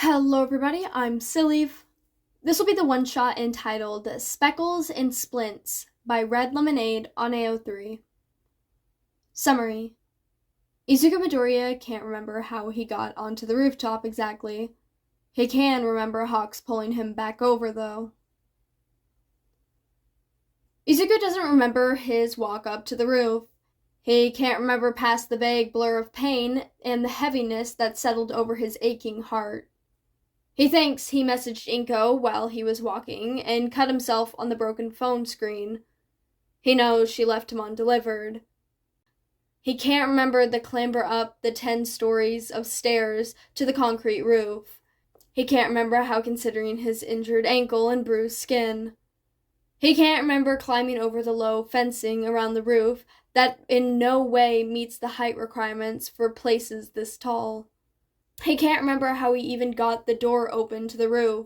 Hello everybody, I'm Sylleaf. This will be the one-shot entitled Speckles and Splints by Red Lemonade on AO3. Summary. Izuku Midoriya can't remember how he got onto the rooftop exactly. He can remember Hawks pulling him back over though. Izuku doesn't remember his walk up to the roof. He can't remember past the vague blur of pain and the heaviness that settled over his aching heart. He thinks he messaged Inko while he was walking and cut himself on the broken phone screen. He knows she left him undelivered. He can't remember the clamber up the 10 stories of stairs to the concrete roof. He can't remember how, considering his injured ankle and bruised skin. He can't remember climbing over the low fencing around the roof that in no way meets the height requirements for places this tall. He can't remember how he even got the door open to the roof.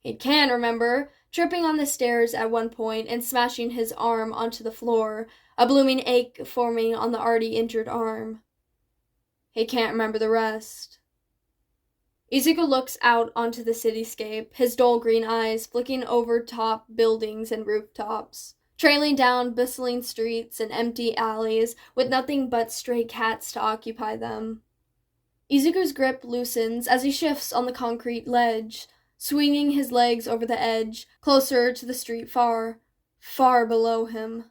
He can remember tripping on the stairs at one point and smashing his arm onto the floor, a blooming ache forming on the already injured arm. He can't remember the rest. Izuku looks out onto the cityscape, his dull green eyes flicking over top buildings and rooftops, trailing down bustling streets and empty alleys with nothing but stray cats to occupy them. Izuku's grip loosens as he shifts on the concrete ledge, swinging his legs over the edge, closer to the street far below him.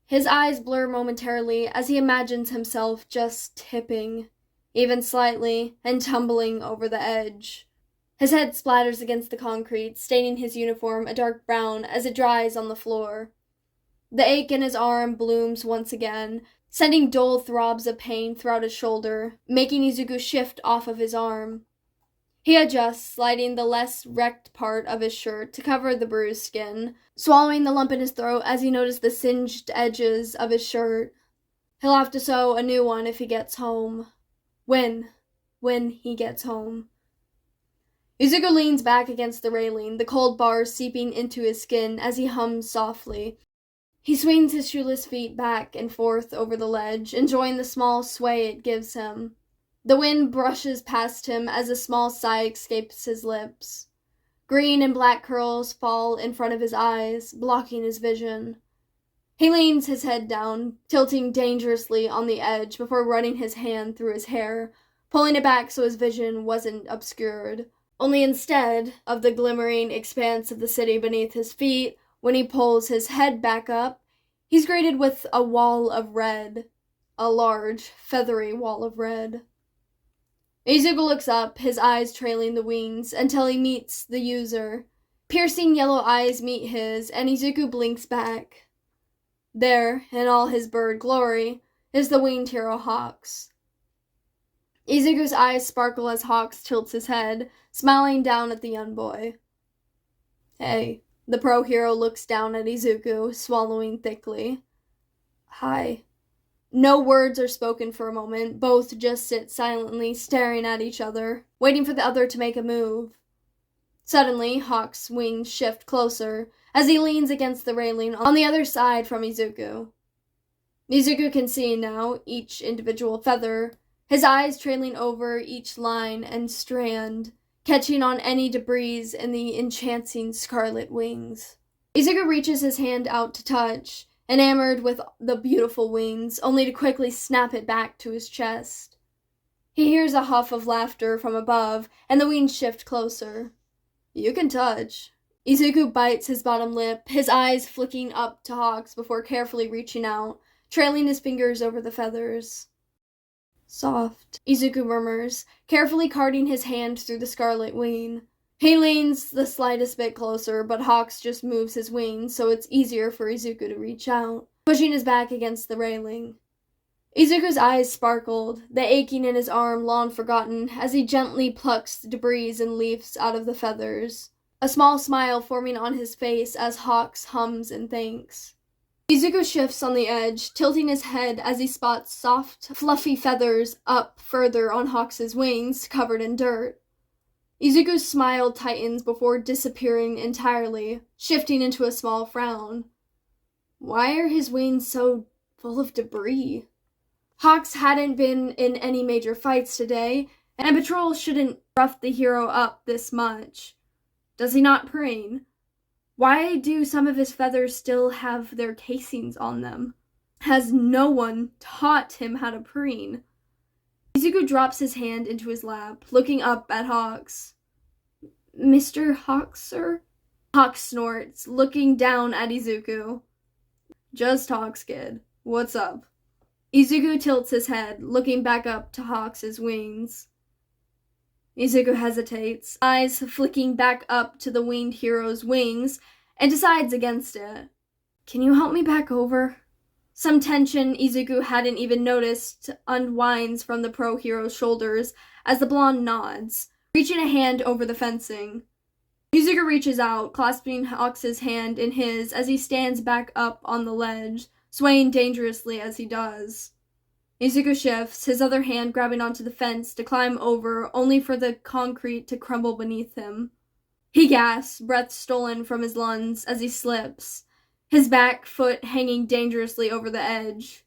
His eyes blur momentarily as he imagines himself just tipping, even slightly, and tumbling over the edge. His head splatters against the concrete, staining his uniform a dark brown as it dries on the floor. The ache in his arm blooms once again, sending dull throbs of pain throughout his shoulder, making Izuku shift off of his arm. He adjusts, sliding the less wrecked part of his shirt to cover the bruised skin, swallowing the lump in his throat as he notices the singed edges of his shirt. He'll have to sew a new one if he gets home. When he gets home. Izuku leans back against the railing, the cold bars seeping into his skin as he hums softly. He swings his shoeless feet back and forth over the ledge, enjoying the small sway it gives him. The wind brushes past him as a small sigh escapes his lips. Green and black curls fall in front of his eyes, blocking his vision. He leans his head down, tilting dangerously on the edge before running his hand through his hair, pulling it back so his vision wasn't obscured. Only instead of the glimmering expanse of the city beneath his feet, when he pulls his head back up, he's greeted with a wall of red. A large, feathery wall of red. Izuku looks up, his eyes trailing the wings, until he meets the user. Piercing yellow eyes meet his, and Izuku blinks back. There, in all his bird glory, is the winged hero Hawks. Izuku's eyes sparkle as Hawks tilts his head, smiling down at the young boy. Hey. The pro-hero looks down at Izuku, swallowing thickly. Hi. No words are spoken for a moment, both just sit silently, staring at each other, waiting for the other to make a move. Suddenly, Hawk's wings shift closer, as he leans against the railing on the other side from Izuku. Izuku can see now each individual feather, his eyes trailing over each line and strand, catching on any debris in the enchanting scarlet wings. Izuku reaches his hand out to touch, enamored with the beautiful wings, only to quickly snap it back to his chest. He hears a huff of laughter from above, and the wings shift closer. You can touch. Izuku bites his bottom lip, his eyes flicking up to Hawks before carefully reaching out, trailing his fingers over the feathers. Soft, Izuku murmurs, carefully carting his hand through the scarlet wing. He leans the slightest bit closer, but Hawks just moves his wings so it's easier for Izuku to reach out, pushing his back against the railing. Izuku's eyes sparkled, the aching in his arm long forgotten, as he gently plucks the debris and leaves out of the feathers, a small smile forming on his face as Hawks hums and thanks. Izuku shifts on the edge, tilting his head as he spots soft, fluffy feathers up further on Hawks' wings, covered in dirt. Izuku's smile tightens before disappearing entirely, shifting into a small frown. Why are his wings so full of debris? Hawks hadn't been in any major fights today, And Patrol shouldn't rough the hero up this much. Does he not preen? Why do some of his feathers still have their casings on them? Has no one taught him how to preen? Izuku drops his hand into his lap, looking up at Hawks. Mr. Hawks, sir? Hawks snorts, looking down at Izuku. Just Hawks, kid. What's up? Izuku tilts his head, looking back up to Hawks' wings. Izuku hesitates, eyes flicking back up to the winged hero's wings, and decides against it. Can you help me back over? Some tension Izuku hadn't even noticed unwinds from the pro hero's shoulders as the blonde nods, reaching a hand over the fencing. Izuku reaches out, clasping Hawks' hand in his as he stands back up on the ledge, swaying dangerously as he does. Izuku shifts, his other hand grabbing onto the fence to climb over, only for the concrete to crumble beneath him. He gasps, breath stolen from his lungs as he slips, his back foot hanging dangerously over the edge.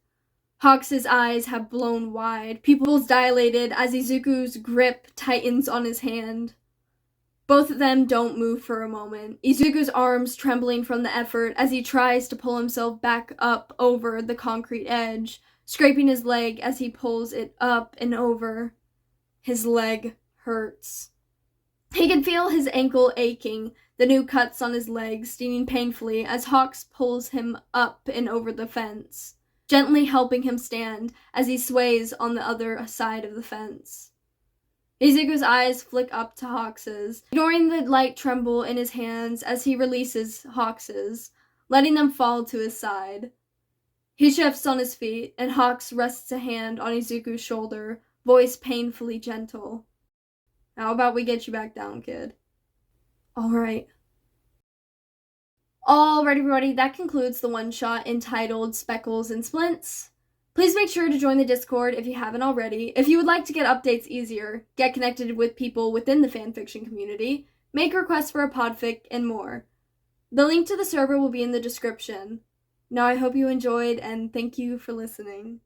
Hawks' eyes have blown wide, pupils dilated as Izuku's grip tightens on his hand. Both of them don't move for a moment, Izuku's arms trembling from the effort as he tries to pull himself back up over the concrete edge, scraping his leg as he pulls it up and over. His leg hurts. He can feel his ankle aching, the new cuts on his leg stinging painfully as Hawks pulls him up and over the fence, gently helping him stand as he sways on the other side of the fence. Izuku's eyes flick up to Hawks's, ignoring the light tremble in his hands as he releases Hawks's, letting them fall to his side. He shifts on his feet, and Hawks rests a hand on Izuku's shoulder, voice painfully gentle. How about we get you back down, kid? Alright. Alright, everybody, that concludes the one-shot entitled Speckles and Splints. Please make sure to join the Discord if you haven't already. If you would like to get updates easier, get connected with people within the fanfiction community, make requests for a podfic, and more. The link to the server will be in the description. Now I hope you enjoyed, and thank you for listening.